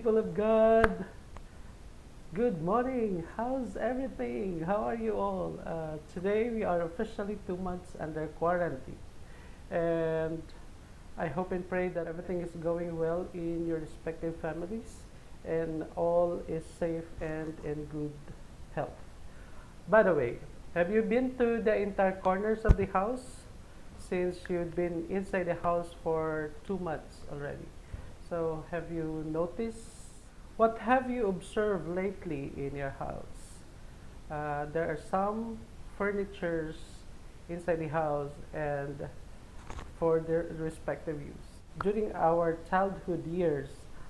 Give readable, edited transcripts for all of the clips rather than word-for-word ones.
people of God. Good morning. How's everything? How are you all? Today we are officially 2 months under quarantine. And I hope and pray that everything is going well in your respective families and all is safe and in good health. By the way, have you been to the entire corners of the house since you've been inside the house for 2 months already? So have you noticed? What have you observed lately in your house? There are some furnitures inside the house and for their respective use. During our childhood years,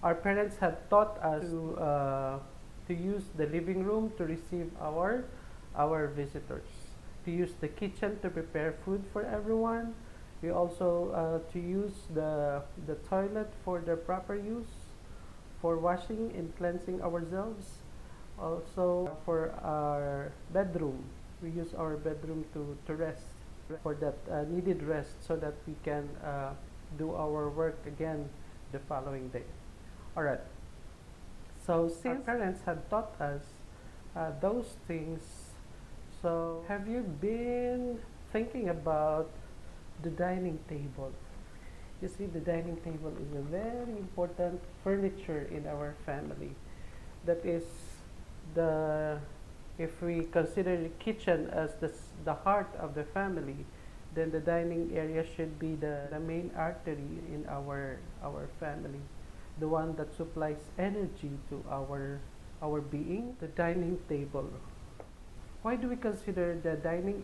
our parents had taught us to use the living room to receive our visitors, to use the kitchen to prepare food for everyone. We also to use the toilet for the proper use, for washing and cleansing ourselves. Also for our bedroom, we use our bedroom to rest, for that needed rest so that we can do our work again the following day. Alright, so since our parents had taught us those things, so have you been thinking about the dining table? You see, the dining table is a very important furniture in our family. That is if we consider the kitchen as the heart of the family, then the dining area should be the main artery in our family, the one that supplies energy to our being, the dining table. Why do we consider the dining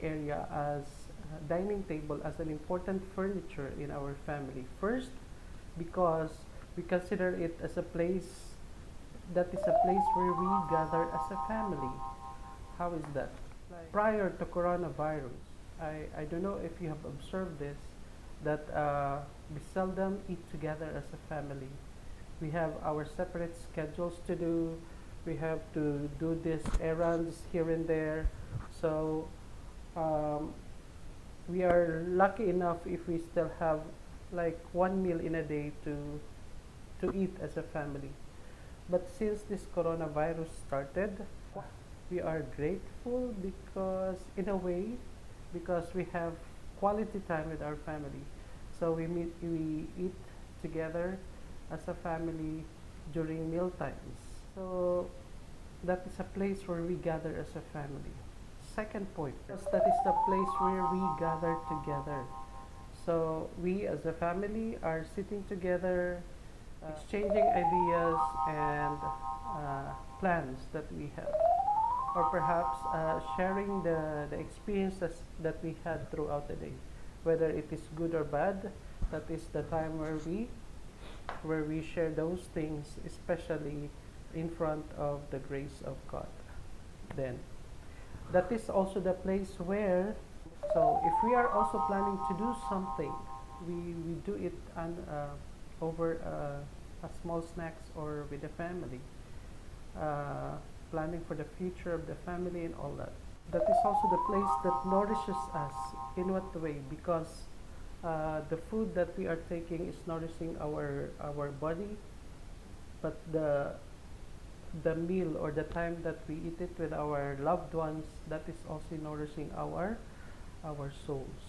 table as an important furniture in our family? First, because we consider it as a place where we gather as a family. How is that? Prior to coronavirus, I don't know if you have observed this, that we seldom eat together as a family. We have our separate schedules to do. We have to do these errands here and there. So we are lucky enough if we still have like one meal in a day to eat as a family. But since this coronavirus started, we are grateful because in a way, because we have quality time with our family. So we eat together as a family during meal times. So that is a place where we gather as a family. Second point, that is the place where we gather together. So we as a family are sitting together, exchanging ideas and plans that we have, or perhaps sharing the experiences that we had throughout the day, whether it is good or bad. That is the time where we share those things, especially in front of the grace of God. Then that is also the place where, so if we are also planning to do something, we do it over a small snacks or with the family, planning for the future of the family and all that. That is also the place that nourishes us. In what way? Because the food that we are taking is nourishing our body, but the meal or the time that we eat it with our loved ones, that is also nourishing our souls.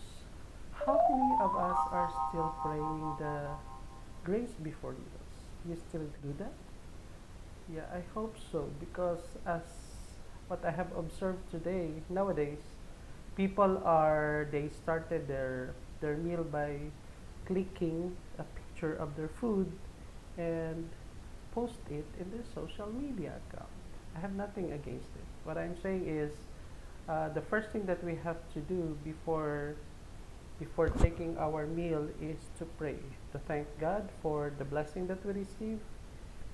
How many of us are still praying the grace before meals? You still do that? Yeah, I hope so, because as what I have observed nowadays, they started their meal by clicking a picture of their food and post it in their social media account. I have nothing against it. What I'm saying is, the first thing that we have to do before taking our meal is to pray, to thank God for the blessing that we receive,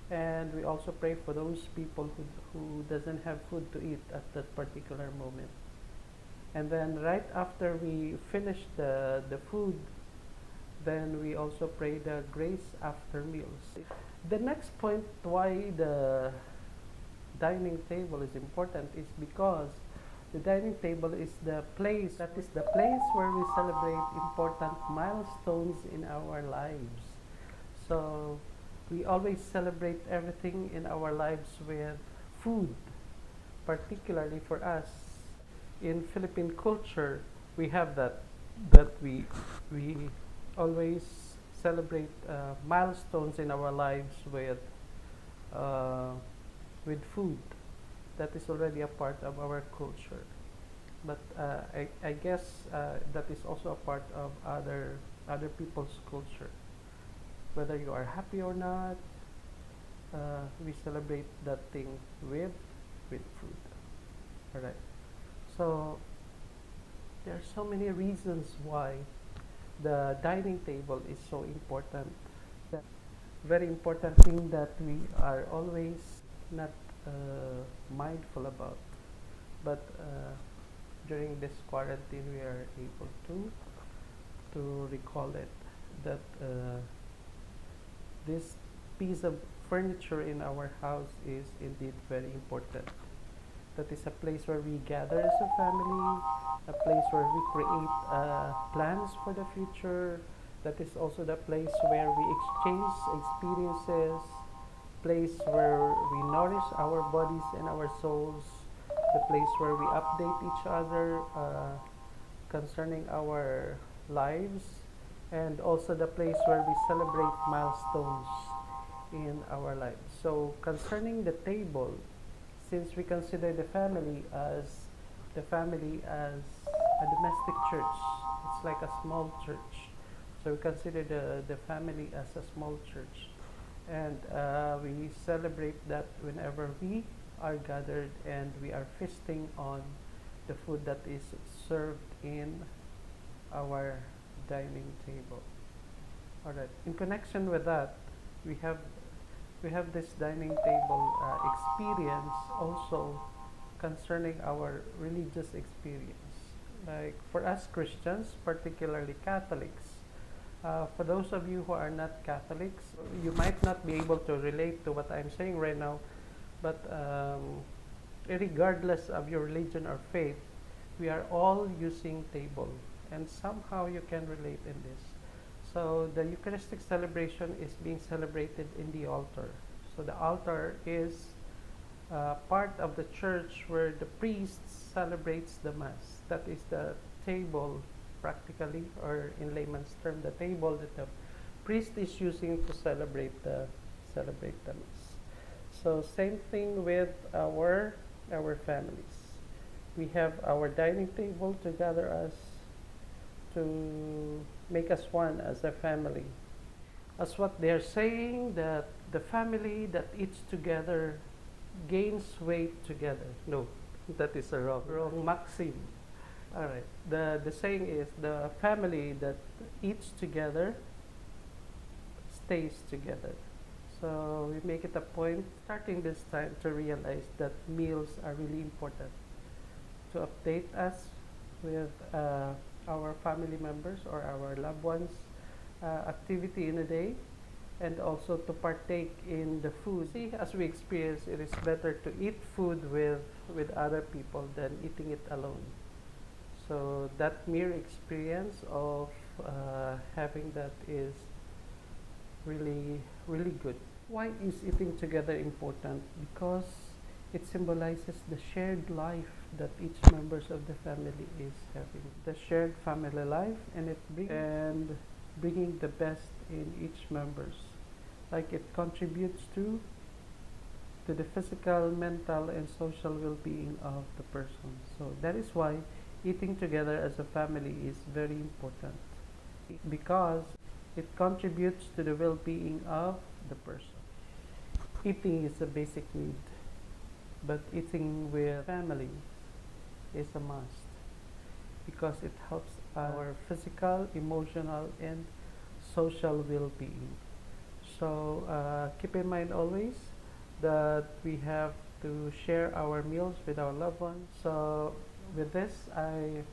and we also pray for those people who doesn't have food to eat at that particular moment. And then right after we finish the food, then we also pray the grace after meals. The next point why the dining table is important is because the dining table is the place where we celebrate important milestones in our lives. So We always celebrate everything in our lives with food, particularly for us. In Philippine culture, we have that we always celebrate milestones in our lives uh, with food. That is already a part of our culture. But I guess that is also a part of other people's culture. Whether you are happy or not, we celebrate that thing with food. All right. So there are so many reasons why the dining table is so important. That very important thing that we are always not mindful about. But during this quarantine, we are able to recall it that this piece of furniture in our house is indeed very important. That is a place where we gather as a family, a place where we create plans for the future. That is also the place where we exchange experiences, place where we nourish our bodies and our souls, the place where we update each other concerning our lives, and also the place where we celebrate milestones in our lives. So concerning the table, since we consider the family as a domestic church, it's like a small church. So we consider the family as a small church, and we celebrate that whenever we are gathered and we are feasting on the food that is served in our dining table. All right. In connection with that, we have this dining table experience also concerning our religious experience. Like for us Christians, particularly Catholics, for those of you who are not Catholics, you might not be able to relate to what I'm saying right now, but regardless of your religion or faith, we are all using table, and somehow you can relate in this. So the Eucharistic celebration is being celebrated in the altar. So the altar is part of the church where the priest celebrates the Mass. That is the table, practically, or in layman's term, the table that the priest is using to celebrate the Mass. So same thing with our families. We have our dining table to gather us, to make us one as a family. As what they are saying, that the family that eats together gains weight together. No, that is a wrong maxim. All right. The saying is the family that eats together stays together. So we make it a point starting this time to realize that meals are really important to update us with our family members or our loved ones activity in a day, and also to partake in the food. See, as we experience, it is better to eat food with other people than eating it alone. So that mere experience of having that is really, really good. Why is eating together important? Because it symbolizes the shared life that each members of the family is having. The shared family life, and bringing the best in each members. Like it contributes to the physical, mental, and social well-being of the person. So that is why eating together as a family is very important, because it contributes to the well-being of the person. Eating is a basic need, but eating with family is a must, because it helps our physical, emotional, and social well-being. So keep in mind always that we have to share our meals with our loved ones. So with this, I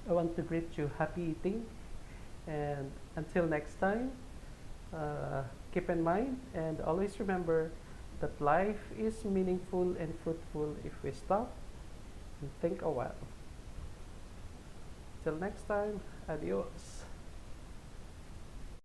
want to greet you happy eating, and until next time, keep in mind and always remember that life is meaningful and fruitful if we stop and think a while. Till next time, adios.